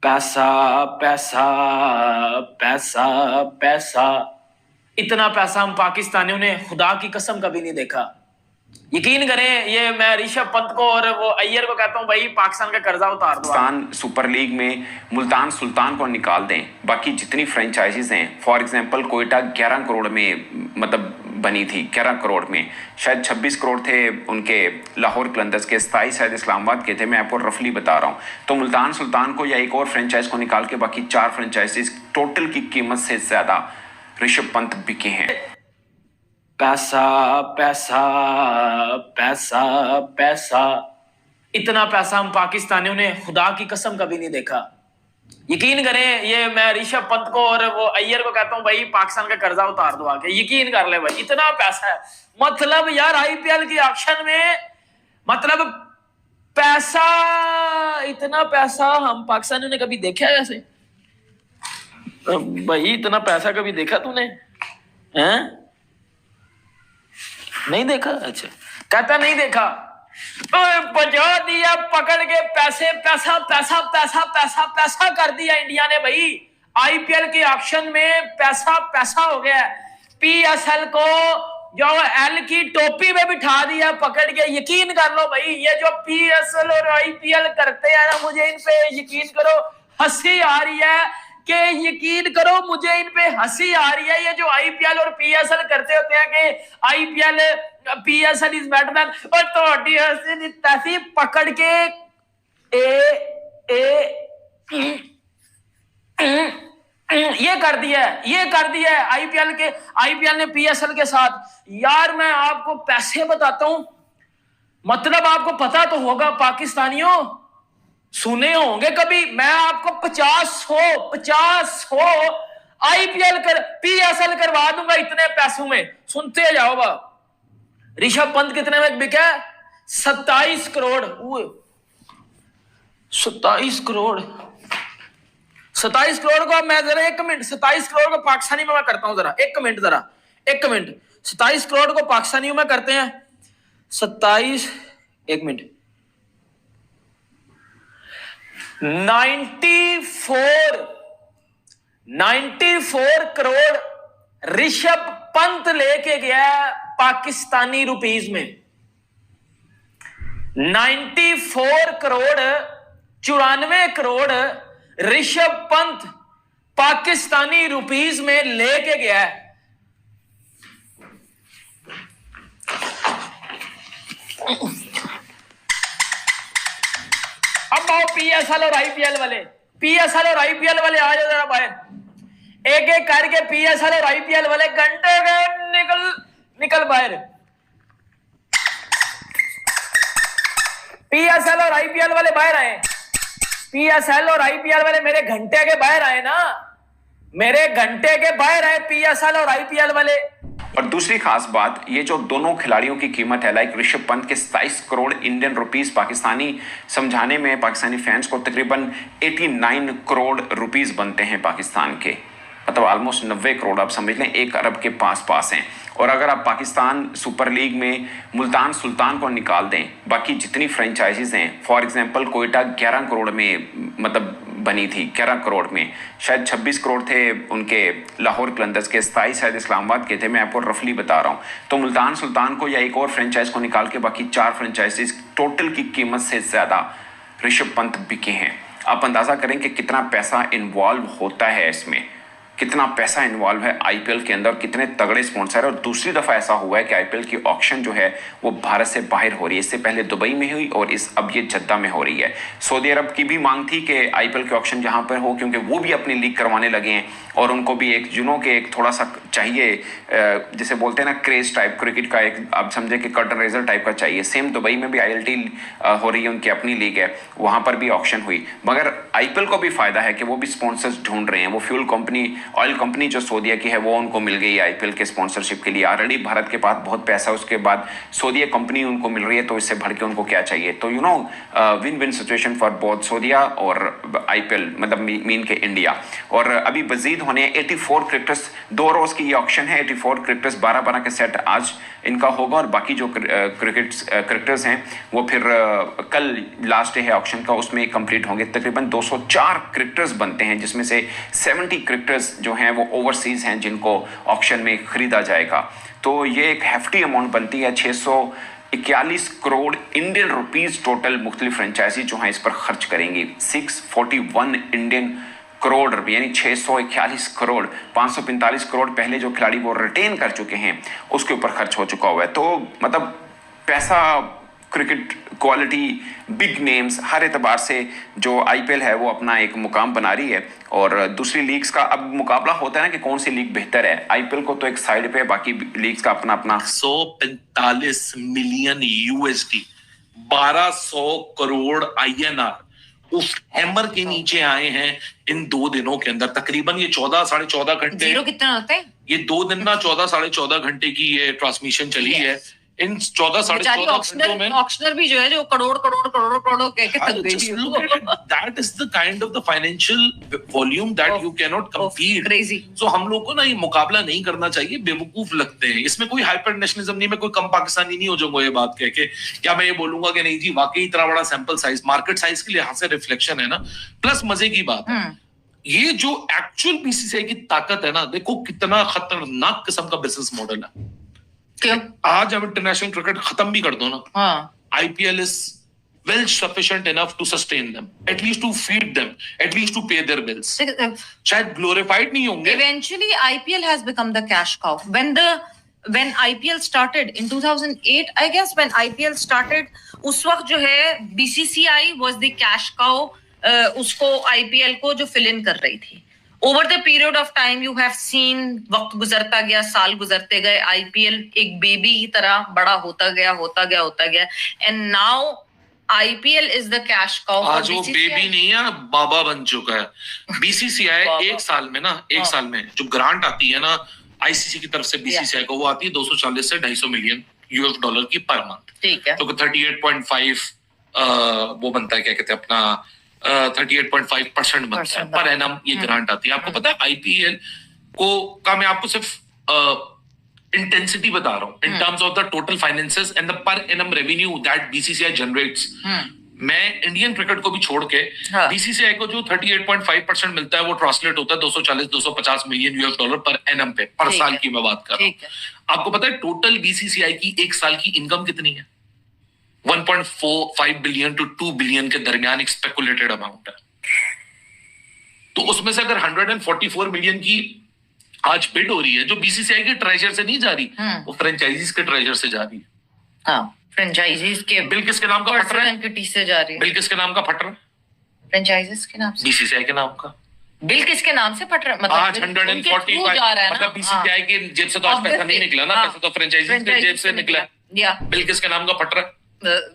पैसा पैसा पैसा पैसा। इतना पैसा हम पाकिस्तानियों ने खुदा की कसम कभी नहीं देखा। यकीन करें, ये मैं ऋषभ पंत को और वो अय्यर को कहता हूं, भाई पाकिस्तान का कर्जा उतार दो। पाकिस्तान सुपर लीग में मुल्तान सुल्तान को निकाल दें, बाकी जितनी फ्रेंचाइजीज हैं, फॉर एग्जांपल कोयटा 11 करोड़ में बनी थी, 11 करोड़ में शायद 26 करोड़ थे उनके लाहौर कलंदर्स के, 27 शायद इस्लामाबाद के थे, मैं आपको रफली बता रहा हूँ। तो मुल्तान सुल्तान को या एक और फ्रेंचाइज को निकाल के बाकी 4 फ्रेंचाइजीज टोटल की कीमत से ज्यादा ऋषभ पंत बिके हैं। पैसा पैसा पैसा पैसा। इतना पैसा हम पाकिस्तानियों ने खुदा की कसम कभी नहीं देखा। यकीन करें, ये मैं ऋषभ पंत को और वो अय्यर को कहता हूं, भाई पाकिस्तान का कर्जा उतार दो आके। यकीन कर ले भाई, इतना पैसा है। मतलब यार आईपीएल की ऑक्शन में मतलब पैसा, इतना पैसा हम पाकिस्तानियों ने कभी देखा है ऐसे? भाई इतना पैसा कभी देखा तूने? हैं? नहीं देखा? अच्छा, कहता नहीं देखा। बजा दिया पकड़ के, पैसे पैसा पैसा पैसा पैसा पैसा कर दिया इंडिया ने भाई। आईपीएल के ऑक्शन में पैसा पैसा हो गया। पीएसएल को जो एल की टोपी में बिठा दिया पकड़ के। यकीन कर लो भाई, ये जो पीएसएल और आईपीएल करते हैं ना, मुझे इन पे यकीन करो हंसी आ रही है कि यकीन करो मुझे इन पे हंसी आ रही है। ये जो आईपीएल और पीएसएल करते होते हैं कि IPL PSL is better than, और थोड़ी हंसी तैसी पकड़ के ये कर दिया आईपीएल ने पीएसएल के साथ। यार मैं आपको पैसे बताता हूं, मतलब आपको पता तो होगा, पाकिस्तानियों सुने होंगे कभी, मैं आपको 50 आईपीएल कर पीएसएल करवा दूंगा इतने पैसों में। सुनते जाओ बा। ऋषभ पंत कितने में बिका? 27 करोड़। 27 करोड़ 27 करोड़ को मैं जरा 1 मिनट, 27 करोड़ को पाकिस्तानी में मैं करता हूं, जरा 1 मिनट 27 करोड़ को पाकिस्तानियों में करते हैं 27, 1 मिनट, 94 करोड़ ऋषभ पंत लेके गया पाकिस्तानी रुपीस में। 94 करोड़ 94 करोड़ ऋषभ पंत पाकिस्तानी रुपीस में लेके गया है। अब आओ पीएसएल और आईपीएल वाले आ जाओ जरा बाहर, एक एक करके पीएसएल और आईपीएल वाले घंटे निकल बाहर। पीएसएल और आईपीएल वाले बाहर आए, पीएसएल और आईपीएल वाले मेरे घंटे के बाहर आए ना, मेरे घंटे के बाहर आए पीएसएल और आईपीएल वाले। और दूसरी खास बात, ये जो दोनों खिलाड़ियों की कीमत है, लाइक ऋषभ पंत के 27 करोड़ इंडियन रुपीस, पाकिस्तानी समझाने में पाकिस्तानी फैंस को तकरीबन 89 करोड़ रुपीस बनते हैं पाकिस्तान के, मतलब ऑलमोस्ट 90 करोड़ आप समझ लें, 1 अरब के पास हैं। और अगर आप पाकिस्तान सुपर लीग में मुल्तान सुल्तान को निकाल दें, बाकी जितनी फ्रेंचाइजीज हैं, फॉर एग्जांपल कोयटा 11 करोड़ में बनी थी, 11 करोड़ में शायद 26 करोड़ थे उनके लाहौर कलंदर्स के, 27 शायद इस्लामाबाद के थे, मैं आपको रफली बता रहा हूँ। तो मुल्तान सुल्तान को या एक और फ्रेंचाइज को निकाल के बाकी 4 फ्रेंचाइजीज टोटल की कीमत से ज्यादा ऋषभ पंत बिके हैं। आप अंदाजा करें कि कितना पैसा इन्वॉल्व होता है इसमें, कितना पैसा इन्वॉल्व है आईपीएल के अंदर, कितने तगड़े स्पॉन्सर है। और दूसरी दफा ऐसा हुआ है कि आईपीएल की ऑक्शन जो है वो भारत से बाहर हो रही है। इससे पहले दुबई में हुई और अब ये जद्दा में हो रही है। सऊदी अरब की भी मांग थी कि आईपीएल की ऑक्शन जहां पर हो, क्योंकि वो भी अपनी लीग करवाने लगे हैं और उनको भी एक एक थोड़ा सा चाहिए, जिसे बोलते हैं ना क्रेज टाइप, क्रिकेट का एक आप समझे कि कर्टन रेजर टाइप का चाहिए। सेम दुबई में भी आईएलटी हो रही है, उनकी अपनी लीग है, वहां पर भी ऑक्शन हुई। मगर आईपीएल को भी फायदा है कि वो भी स्पॉन्सर्स ढूंढ रहे हैं। वो फ्यूल कंपनी, ऑयल कंपनी जो सऊदीया की है, वो उनको मिल गई आईपीएल के स्पॉन्सरशिप के लिए। ऑलरेडी भारत के पास बहुत पैसा, उसके बाद सऊदीया कंपनी उनको मिल रही है, तो इससे बढ़ के उनको क्या चाहिए। तो win win situation for both Saudia और आईपीएल, मतलब मीन के इंडिया। और अभी मजीद होने हैं। 84 क्रिकेटर्स, 2 रोज की ये ऑक्शन है। 84 क्रिकेटर्स 12-12 के सेट आज इनका होगा और बाकी जो क्रिकेटर्स हैं वो फिर कल लास्ट डे है ऑक्शन का, उसमें कंप्लीट होंगे। तकरीबन 204 क्रिकेटर्स बनते हैं, जिसमें से 70 क्रिकेटर्स जो हैं वो ओवरसीज हैं जिनको ऑक्शन में खरीदा जाएगा। तो ये एक हेफ्टी अमाउंट बनती है। 641 करोड़ इंडियन रुपीस टोटल मुख्तलिफ फ्रेंचाइजी जो हैं इस पर खर्च करेंगी। 641 इंडियन करोड़ रुपए, यानी 641 करोड़, 545 करोड़ पहले जो खिलाड़ी वो रिटेन कर चुके हैं उसके ऊपर खर्च हो चुका हुआ है। तो मतलब पैसा, क्रिकेट क्वालिटी, बिग नेम्स, हर एतबार से जो आईपीएल है वो अपना एक मुकाम बना रही है। और दूसरी लीग्स का अब मुकाबला होता है ना कि कौन सी लीग बेहतर है। आईपीएल को तो एक साइड पे, बाकी लीग्स का अपना अपना। 145 मिलियन यूएसडी, 1200 करोड़ आईएनआर उस हैमर के नीचे आए हैं इन 2 दिनों के अंदर। तकरीबन ये 14 साढ़े 14 घंटे, जीरो कितना होते हैं ये 2 दिन ना 14 साढ़े 14 घंटे की ये ट्रांसमिशन चली है। इन 14 साढ़े 14 घंटों में ऑक्शनर भी जो है जो करोड़ करोड़ करोड़ करोड़ कह के थक just गई look at it. That is the kind of the financial volume that you cannot compete. Crazy. So हम लोग को ना ये मुकाबला नहीं करना चाहिए, बेवकूफ लगते हैं। इसमें कोई हाइपर नेशनलिज्म नहीं, मैं कोई कम पाकिस्तानी नहीं हो जाऊंगा ये बात कह के। क्या मैं ये बोलूंगा कि नहीं जी वाकई इतना बड़ा सैंपल साइज, मार्केट साइज के लिहाज से रिफ्लेक्शन है ना। प्लस मजे की बात है, ये जो एक्चुअल बीसीसीआई की ताकत है ना, देखो कितना खतरनाक किस्म का बिजनेस मॉडल है। क्यों? आज अब इंटरनेशनल क्रिकेट खत्म भी कर दो ना, हाँ, IPL is well sufficient enough to sustain them, at least to feed them, at least to pay their bills. शायद glorified नहीं होंगे। Eventually, IPL has become the cash cow. When IPL started in 2008, I guess when IPL started, उस वक्त जो है BCCI was the cash cow, उसको IPL को जो fill in कर रही थी। Over the period of time, you have seen वक्त गुजरता गया, साल गुजरते गए, IPL एक बेबी की तरह बड़ा होता गया, and now IPL is the cash cow. आज वो बेबी नहीं है, बाबा बन चुका है। BCCI एक साल में जो ग्रांट आती है ना ICC की तरफ से BCCI को, वो आती है 240 से 250 मिलियन $US की पर मंथ। ठीक है। तो 38.5 वो बनता है, क्या कहते हैं अपना 38.5% बनता है पर एनम ये ग्रांट आती है। आपको पता है आईपीएल का मैं आपको सिर्फ इंटेंसिटी बता रहा हूँ in terms of the total finances and the per annum revenue that BCCI generates. मैं इंडियन क्रिकेट को भी छोड़ के बीसीसीआई को जो 38.5% मिलता है वो ट्रांसलेट होता है 240-250 मिलियन $US पर एनम पे, पर साल की मैं बात कर रहा हूँ। आपको पता है टोटल बीसीसीआई की एक साल की इनकम कितनी है? 1.45 बिलियन टू 2 बिलियन के दरमियान एक स्पेकुलेटेड अमाउंट है। तो उसमें से अगर 144 मिलियन की आज बिड हो रही है जो बीसीसीआई के ट्रेजर से नहीं जा रही, वो फ्रेंचाइजीज के ट्रेजर से जा रही है। हाँ, फ्रेंचाइजीज के बिल किसके नाम का फट रहा है? से जा रही है। बिल किसके नाम का फट रहा है? फ्रेंचाइजीज के नाम से। बीसीसीआई के नाम का बिल किसके नाम से फट रहा है? मतलब आज 145 मतलब बीसीसीआई की जेब से तो आज पैसा नहीं निकला ना, पैसा तो फ्रेंचाइजीज की जेब से निकला है। बिल किसके नाम का फट रहा है?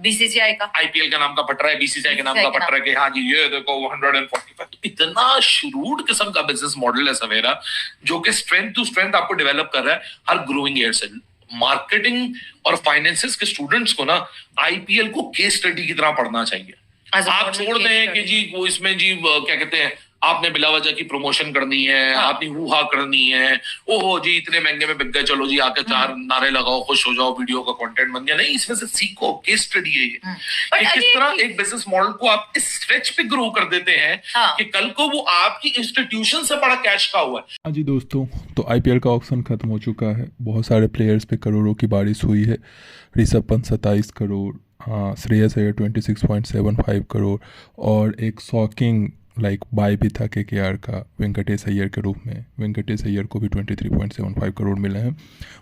बीसीसीआई का, आईपीएल का नाम का फट रहा है, बीसीसीआई के नाम का फट रहा है कि हाँ जी ये देखो 145। इतना श्रूड किस्म का बिजनेस मॉडल है सवेरा, जो कि स्ट्रेंथ टू स्ट्रेंथ आपको डेवलप कर रहा है हर ग्रोइंग ईयर से। मार्केटिंग और फाइनेंसेस के स्टूडेंट्स को ना आईपीएल को केस स्टडी की तरह पढ़ना चाहिए। आप छोड़ दें कि जी वो इसमें जी क्या कहते हैं आपने बिला वजह की प्रमोशन करनी है, आपने हुआ करनी है, ओहो जी इतने महंगे में बिक गए, चलो जी आके 4 नारे लगाओ, खुश हो जाओ, वीडियो का कंटेंट बन गया। नहीं, इसमें से सीखो, केस स्टडी है ये कि किस तरह एक बिजनेस मॉडल को आप इस स्ट्रेच पे ग्रो कर देते हैं कि कल को वो आपकी इंस्टीट्यूशन से बड़ा कैश का हुआ है। हाँ जी दोस्तों, तो आईपीएल का ऑक्शन खत्म हो चुका है। बहुत सारे प्लेयर्स पे करोड़ों की बारिश हुई है। ऋषभ पंत 27 करोड़, श्रेयस अय्यर 26.75 करोड़ और एक शॉकिंग बाय भी था केकेआर का वेंकटेश अय्यर के रूप में। वेंकटेश अय्यर को भी 23.75 करोड़ मिले हैं।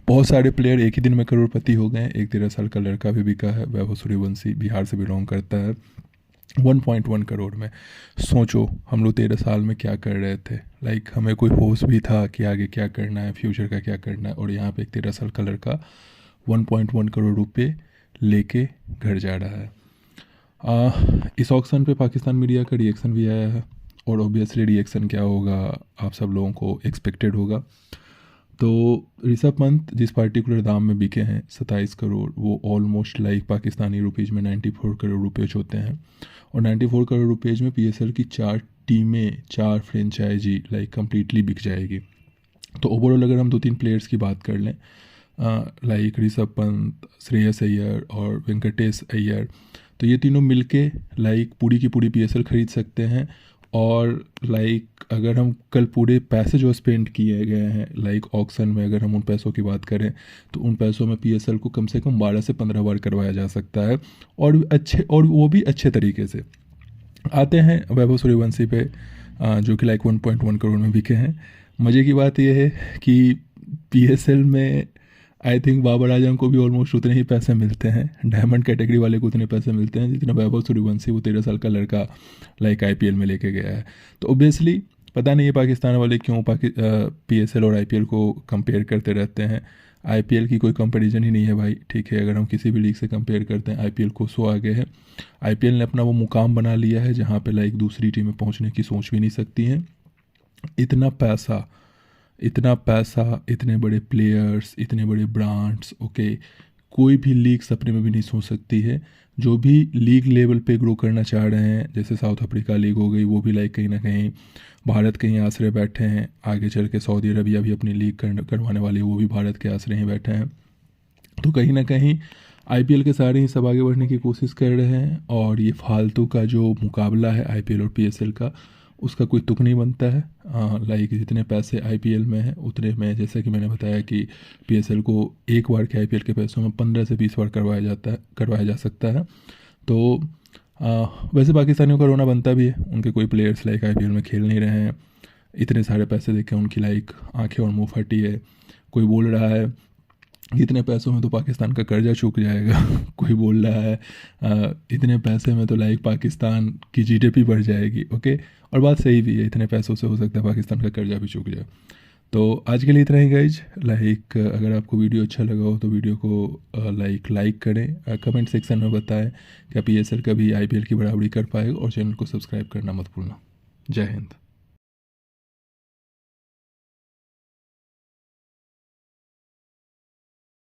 बहुत सारे प्लेयर एक ही दिन में करोड़पति हो गए हैं। एक 13 साल का लड़का भी बिका है, वैभव सूर्यवंशी, बिहार से बिलोंग करता है, 1.1 करोड़ में। सोचो हम लोग 13 साल में क्या कर रहे थे। हमें कोई होश भी था कि आगे क्या करना है, फ्यूचर का क्या करना है, और यहाँ पे एक 13 साल का लड़का 1.1 करोड़ रुपये लेके घर जा रहा है। इस ऑक्शन पे पाकिस्तान मीडिया का रिएक्शन भी आया है और ऑब्वियसली रिएक्शन क्या होगा आप सब लोगों को एक्सपेक्टेड होगा। तो ऋषभ पंत जिस पार्टिकुलर दाम में बिके हैं 27 करोड़, वो ऑलमोस्ट पाकिस्तानी रुपीज़ में 94 करोड़ रुपये होते हैं। और 94 करोड़ रुपये में पीएसएल की 4 टीमें, 4 फ्रेंचाइजी लाइक कम्प्लीटली बिक जाएगी। तो ओवरऑल अगर हम 2-3 प्लेयर्स की बात कर लें लाइक ऋषभ पंत, श्रेयस अय्यर और वेंकटेश अय्यर, तो ये तीनों मिलके लाइक पूरी की पूरी PSL खरीद सकते हैं। और लाइक अगर हम कल पूरे पैसे जो स्पेंड किए गए हैं लाइक ऑक्शन में, अगर हम उन पैसों की बात करें तो उन पैसों में PSL को कम से कम 12 से 15 बार करवाया जा सकता है, और वो भी अच्छे तरीके से। आते हैं वैभव सूर्यवंशी पे जो कि लाइक 1.1 करोड़ में बिके हैं। मज़े की बात यह है कि PSL में आई थिंक बाबर आजम को भी ऑलमोस्ट उतने ही पैसे मिलते हैं, डायमंड कैटेगरी वाले को उतने पैसे मिलते हैं जितने वैभव सूर्यवंशी, वो 13 साल का लड़का लाइक IPL में लेके गया है। तो ऑब्वियसली पता नहीं है पाकिस्तान वाले क्यों PSL और IPL को कंपेयर करते रहते हैं। IPL की कोई कंपैरिजन ही नहीं है भाई, ठीक है। अगर हम किसी भी लीग से कंपेयर करते हैं IPL को 100 आगे है। IPL ने अपना वो मुकाम बना लिया है जहाँ पे लाइक दूसरी टीमें पहुँचने की सोच भी नहीं सकती हैं। इतना पैसा, इतने बड़े प्लेयर्स, इतने बड़े ब्रांड्स, ओके, कोई भी लीग सपने में भी नहीं सोच सकती है। जो भी लीग लेवल पे ग्रो करना चाह रहे हैं, जैसे साउथ अफ्रीका लीग हो गई, वो भी लाइक कहीं ना कहीं भारत के ही आसरे बैठे हैं। आगे चल के सऊदी अरबिया भी अपनी लीग करवाने वाली है, वो भी भारत के आसरे ही बैठे हैं। तो कहीं ना कहीं IPL के सारे ही सब आगे बढ़ने की कोशिश कर रहे हैं, और ये फालतू का जो मुकाबला है IPL और PSL का, उसका कोई तुक नहीं बनता है। लाइक जितने पैसे IPL में हैं उतने में, जैसे कि मैंने बताया कि PSL को एक बार के IPL के पैसों में 15 से 20 बार करवाया जा सकता है। तो वैसे पाकिस्तानियों का रोना बनता भी है, उनके कोई प्लेयर्स लाइक IPL में खेल नहीं रहे हैं। इतने सारे पैसे देके उनकी लाइक आंखें और मुँह फटी है। कोई बोल रहा है इतने पैसों में तो पाकिस्तान का कर्जा चूक जाएगा कोई बोल रहा है इतने पैसे में तो लाइक पाकिस्तान की GDP बढ़ जाएगी, ओके। और बात सही भी है, इतने पैसों से हो सकता है पाकिस्तान का कर्जा भी चूक जाए। तो आज के लिए इतना ही गाइज। लाइक अगर आपको वीडियो अच्छा लगा हो तो वीडियो को लाइक करें, कमेंट सेक्शन में बताएं क्या PSL कभी IPL की बराबरी कर पाएगा, और चैनल को सब्सक्राइब करना मत भूलना। जय हिंद।